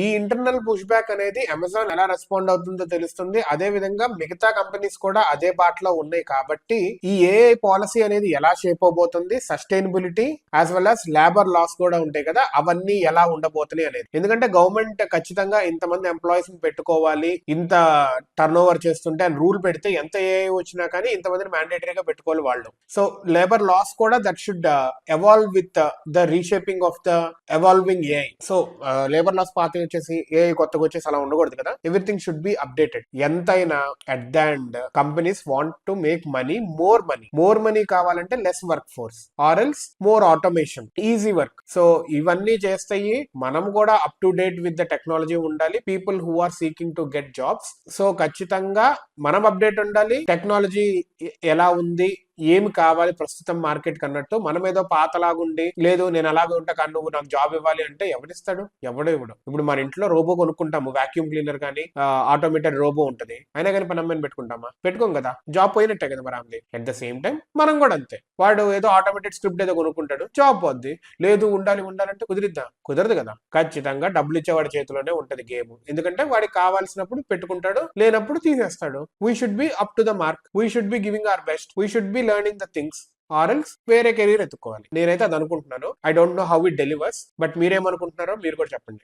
ఈ internal push back అనేది Amazon ఎలా రెస్పాండ్ అవుతుందో తెలుస్తుంది. అదే విధంగా మిగతా కంపెనీస్ కూడా అదే బాటలో ఉన్నాయి కాబట్టి ఈ ఏఐ పాలసీ అనేది ఎలా షేప్ అవబోతుంది, sustainability as well as labour laws కూడా ఉంటాయి కదా, అవన్నీ ఎలా ఉండబోతున్నాయి అనేది. ఎందుకంటే గవర్నమెంట్ ఖచ్చితంగా ఇంతమంది ఎంప్లాయీస్ ని పెట్టుకోవాలి, ఇంత టర్న్ ఓవర్ చేస్తుంటే అని రూల్ పెడితే ఎంత ఏఐ వచ్చినా కానీ ఇంతమందిని మ్యాండేటరీగా పెట్టుకోవాలి వాళ్ళు. సో లేబర్ లాస్ కూడా that should evolve with the reshaping of the evolving AI. So labour laws పాత వచ్చేసి ఏఐ కొత్తగా వచ్చేసి అలా ఉండకూడదు కదా, ఎవ్రీథింగ్ షుడ్ బి అప్డేటెడ్. ఎంతైనా at the end companies want to make money, more money కావాలంటే less work force or else more automation, easy work. So ఇవన్నీ చేస్తాయి. మనం కూడా up to date with the technology ఉండాలి, people who are seeking to get jobs. So ఖచ్చితంగా మనం update ఉండాలి. Technology ఎలా ఉంది, ఏమి కావాలి ప్రస్తుతం మార్కెట్ కన్నట్టు. మనం ఏదో పాతలాగుండి లేదు నేను అలాగే ఉంటా కానీ నువ్వు నాకు జాబ్ ఇవ్వాలి అంటే ఎవరిస్తాడు? ఎవడో ఇవ్వడు. ఇప్పుడు మన ఇంట్లో రోబో కొనుక్కుంటాము, వాక్యూమ్ క్లీనర్ కానీ ఆటోమేటెడ్ రోబో ఉంటది, అయినా కానీ పని అమ్మాయిని పెట్టుకుంటామా? పెట్టుకోం కదా, జాబ్ పోయినట్టే కదా మరి ఆమెది. అట్ ద సేమ్ టైం మనం కూడా అంతే. వాడు ఏదో ఆటోమేటెడ్ స్క్రిప్ట్ ఏదో కొనుక్కుంటాడు, జాబ్ పోద్ది. లేదు ఉండాలంటే కుదరదు కదా. ఖచ్చితంగా డబ్బులు ఇచ్చేవాడి చేతిలోనే ఉంటది గేమ్. ఎందుకంటే వాడికి కావాల్సినప్పుడు పెట్టుకుంటాడు, లేనప్పుడు తీసేస్తాడు. We should be up to the mark, we should be giving our best, we should be learning the things or else వేరే కెరీర్ ఎత్తుకోవాలి. నేనైతే అది అనుకుంటున్నాను. I don't know how it delivers, but మీరేమనుకుంటున్నారో మీరు కూడా చెప్పండి.